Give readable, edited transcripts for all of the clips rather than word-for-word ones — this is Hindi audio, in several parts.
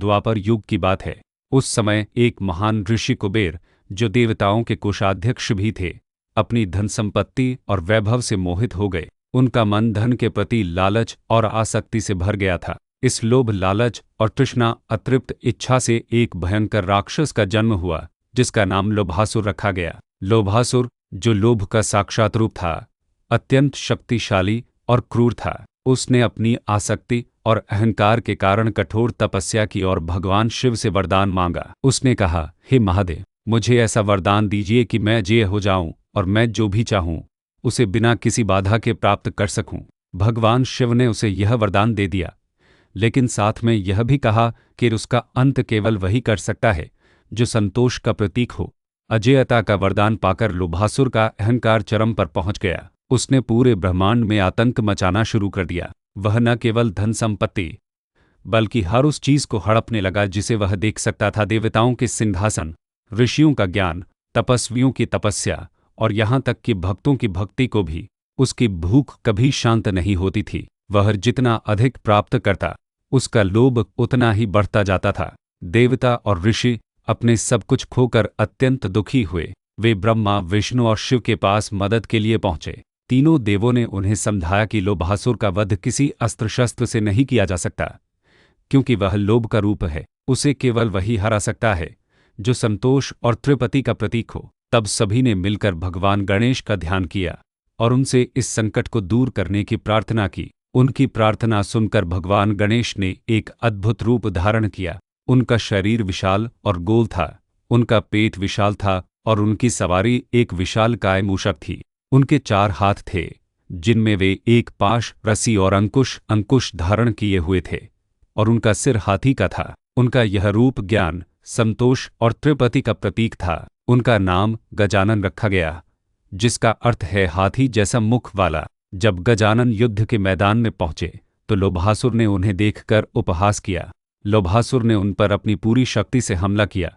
द्वापर युग की बात है। उस समय एक महान ऋषि कुबेर, जो देवताओं के कोषाध्यक्ष भी थे, अपनी धन संपत्ति और वैभव से मोहित हो गए। उनका मन धन के प्रति लालच और आसक्ति से भर गया था। इस लोभ, लालच और तृष्णा अतृप्त इच्छा से एक भयंकर राक्षस का जन्म हुआ, जिसका नाम लोभासुर रखा गया। लोभासुर, जो लोभ का साक्षात रूप था, अत्यंत शक्तिशाली और क्रूर था। उसने अपनी आसक्ति और अहंकार के कारण कठोर तपस्या की और भगवान शिव से वरदान मांगा। उसने कहा, हे महादेव, मुझे ऐसा वरदान दीजिए कि मैं अजेय हो जाऊं और मैं जो भी चाहूं उसे बिना किसी बाधा के प्राप्त कर सकूं। भगवान शिव ने उसे यह वरदान दे दिया, लेकिन साथ में यह भी कहा कि उसका अंत केवल वही कर सकता है जो संतोष का प्रतीक हो। अजेयता का वरदान पाकर लोभासुर का अहंकार चरम पर पहुंच गया। उसने पूरे ब्रह्मांड में आतंक मचाना शुरू कर दिया। वह न केवल धन संपत्ति बल्कि हर उस चीज को हड़पने लगा जिसे वह देख सकता था। देवताओं के सिंहासन, ऋषियों का ज्ञान, तपस्वियों की तपस्या और यहाँ तक कि भक्तों की भक्ति को भी। उसकी भूख कभी शांत नहीं होती थी। वह जितना अधिक प्राप्त करता, उसका लोभ उतना ही बढ़ता जाता था। देवता और ऋषि अपने सब कुछ खोकर अत्यंत दुखी हुए। वे ब्रह्मा, विष्णु और शिव के पास मदद के लिए पहुंचे। तीनों देवों ने उन्हें समझाया कि लोभासुर का वध किसी अस्त्र शस्त्र से नहीं किया जा सकता, क्योंकि वह लोभ का रूप है। उसे केवल वही हरा सकता है जो संतोष और तृप्ति का प्रतीक हो। तब सभी ने मिलकर भगवान गणेश का ध्यान किया और उनसे इस संकट को दूर करने की प्रार्थना की। उनकी प्रार्थना सुनकर भगवान गणेश ने एक अद्भुत रूप धारण किया। उनका शरीर विशाल और गोल था, उनका पेट विशाल था और उनकी सवारी एक विशालकाय मूषक थी। उनके 4 हाथ थे, जिनमें वे एक पाश, रस्सी और अंकुश धारण किए हुए थे, और उनका सिर हाथी का था। उनका यह रूप ज्ञान, संतोष और तृप्ति का प्रतीक था। उनका नाम गजानन रखा गया, जिसका अर्थ है हाथी जैसा मुख वाला। जब गजानन युद्ध के मैदान में पहुंचे तो लोभासुर ने उन्हें देखकर उपहास किया। लोभासुर ने उन पर अपनी पूरी शक्ति से हमला किया,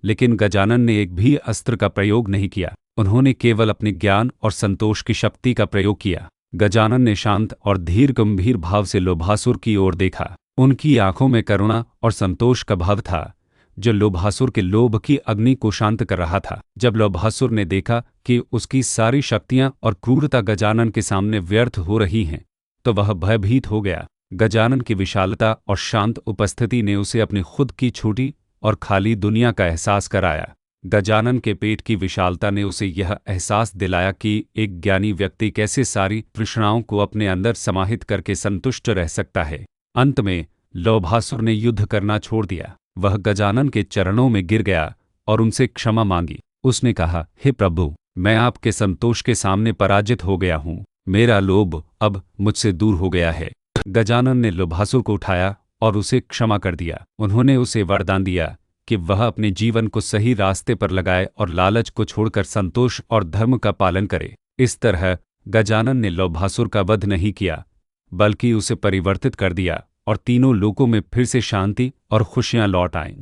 लेकिन गजानन ने एक भी अस्त्र का प्रयोग नहीं किया। उन्होंने केवल अपने ज्ञान और संतोष की शक्ति का प्रयोग किया। गजानन ने शांत और धीर गंभीर भाव से लोभासुर की ओर देखा। उनकी आंखों में करुणा और संतोष का भाव था, जो लोभासुर के लोभ की अग्नि को शांत कर रहा था। जब लोभासुर ने देखा कि उसकी सारी शक्तियां और क्रूरता गजानन के सामने व्यर्थ हो रही हैं, तो वह भयभीत हो गया। गजानन की विशालता और शांत उपस्थिति ने उसे अपनी खुद की छोटी और खाली दुनिया का एहसास कराया। गजानन के पेट की विशालता ने उसे यह एहसास दिलाया कि एक ज्ञानी व्यक्ति कैसे सारी तृष्णाओं को अपने अंदर समाहित करके संतुष्ट रह सकता है। अंत में लोभासुर ने युद्ध करना छोड़ दिया। वह गजानन के चरणों में गिर गया और उनसे क्षमा मांगी। उसने कहा, हे प्रभु, मैं आपके संतोष के सामने पराजित हो गया हूँ। मेरा लोभ अब मुझसे दूर हो गया है। गजानन ने लोभासुर को उठाया और उसे क्षमा कर दिया। उन्होंने उसे वरदान दिया कि वह अपने जीवन को सही रास्ते पर लगाए और लालच को छोड़कर संतोष और धर्म का पालन करे। इस तरह गजानन ने लोभासुर का वध नहीं किया, बल्कि उसे परिवर्तित कर दिया और तीनों लोकों में फिर से शांति और खुशियां लौट आईं।